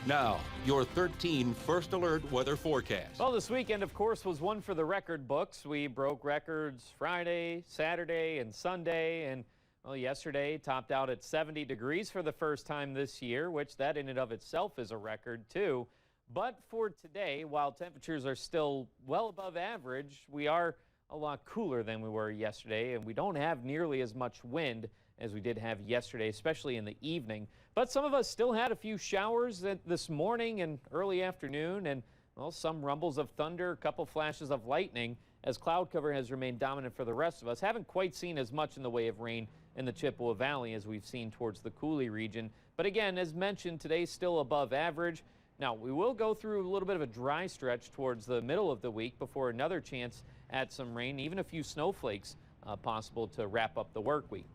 Now, your 13 First Alert weather forecast. Well, this weekend, of course, was one for the record books. We broke records Friday, Saturday, and Sunday. And, well, yesterday topped out at 70 degrees for the first time this year, which that in and of itself is a record, too. But for today, while temperatures are still well above average, we are a lot cooler than we were yesterday, and we don't have nearly as much wind as we did have yesterday, especially in the evening. But some of us still had a few showers this morning and early afternoon, and, well, some rumbles of thunder, a couple flashes of lightning, as cloud cover has remained dominant for the rest of us. Haven't quite seen as much in the way of rain in the Chippewa Valley as we've seen towards the Coulee region. But again, as mentioned, today's still above average. Now, we will go through a little bit of a dry stretch towards the middle of the week before another chance at some rain, even a few snowflakes possible to wrap up the work week.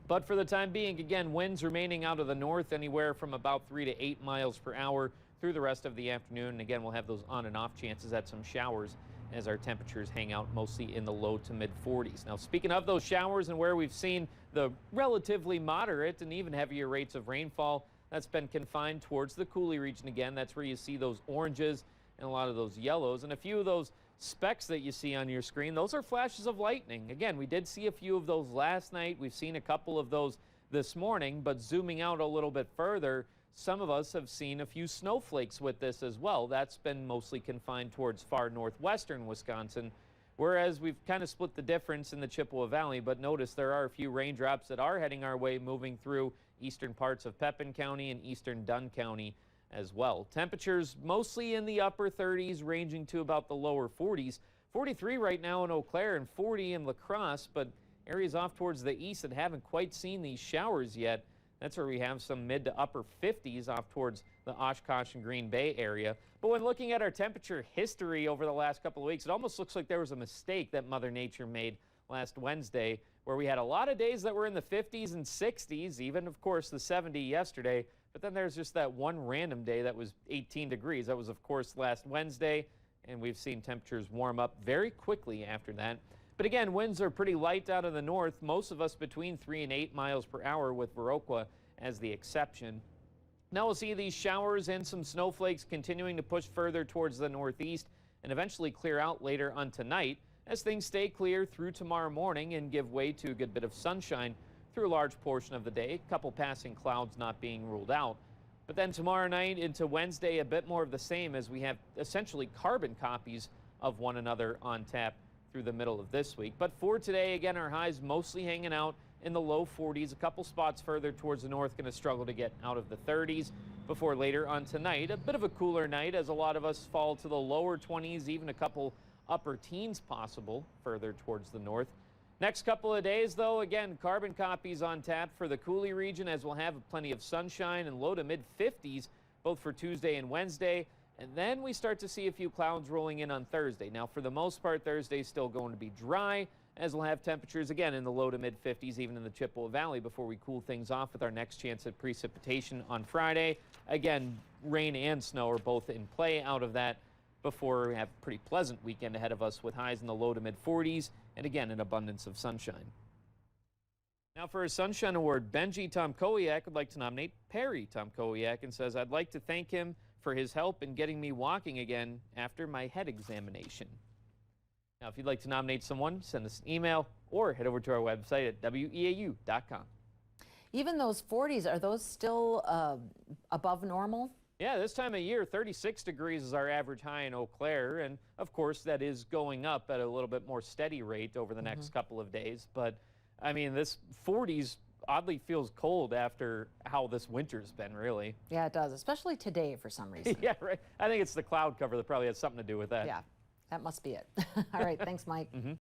But for the time being, again, winds remaining out of the north anywhere from about 3 to 8 miles per hour through the rest of the afternoon. And again, we'll have those on and off chances at some showers as our temperatures hang out mostly in the low to mid 40s. Now, speaking of those showers and where we've seen the relatively moderate and even heavier rates of rainfall, that's been confined towards the Coulee region again. That's where you see those oranges and a lot of those yellows. And a few of those specks that you see on your screen, those are flashes of lightning. Again, we did see a few of those last night. We've seen a couple of those this morning, but zooming out a little bit further, some of us have seen a few snowflakes with this as well. That's been mostly confined towards far northwestern Wisconsin, whereas we've kind of split the difference in the Chippewa Valley. But notice there are a few raindrops that are heading our way, moving through eastern parts of Pepin County and eastern Dunn County as well. Temperatures mostly in the upper 30s, ranging to about the lower 40s. 43 right now in Eau Claire and 40 in LaCrosse, but areas off towards the east that haven't quite seen these showers yet, that's where we have some mid to upper 50s off towards the Oshkosh and Green Bay area. But when looking at our temperature history over the last couple of weeks, it almost looks like there was a mistake that Mother Nature made last Wednesday, where we had a lot of days that were in the 50s and 60s, even, of course, the 70 yesterday. But then there's just that one random day that was 18 degrees. That was, of course, last Wednesday, and we've seen temperatures warm up very quickly after that. But again, winds are pretty light out of the north, most of us between 3 and 8 miles per hour, with Viroqua as the exception. Now we'll see these showers and some snowflakes continuing to push further towards the northeast and eventually clear out later on tonight as things stay clear through tomorrow morning and give way to a good bit of sunshine through a large portion of the day, a couple passing clouds not being ruled out. But then tomorrow night into Wednesday, a bit more of the same, as we have essentially carbon copies of one another on tap through the middle of this week. But for today, again, our highs mostly hanging out in the low 40s. A couple spots further towards the north going to struggle to get out of the 30s before later on tonight. A bit of a cooler night as a lot of us fall to the lower 20s, even a couple upper teens possible further towards the north. Next couple of days, though, again, carbon copies on tap for the Coulee region, as we'll have plenty of sunshine and low to mid 50s both for Tuesday and Wednesday. And then we start to see a few clouds rolling in on Thursday. Now, for the most part, Thursday's still going to be dry, as we'll have temperatures again in the low to mid 50s, even in the Chippewa Valley, before we cool things off with our next chance at precipitation on Friday. Again, rain and snow are both in play out of that before we have a pretty pleasant weekend ahead of us with highs in the low to mid 40s and again an abundance of sunshine. Now for a Sunshine Award, Benji Tomkowiak would like to nominate Perry Tomkowiak and says, "I'd like to thank him for his help in getting me walking again after my head examination." Now, if you'd like to nominate someone, send us an email or head over to our website at WEAU.com. Even those 40s, are those still above normal? Yeah, this time of year, 36 degrees is our average high in Eau Claire, and of course that is going up at a little bit more steady rate over the next couple of days. But I mean, this 40s oddly feels cold after how this winter's been, really. Yeah, it does, especially today for some reason. Yeah, right. I think it's the cloud cover that probably has something to do with that. Yeah, that must be it. All right, thanks, Mike.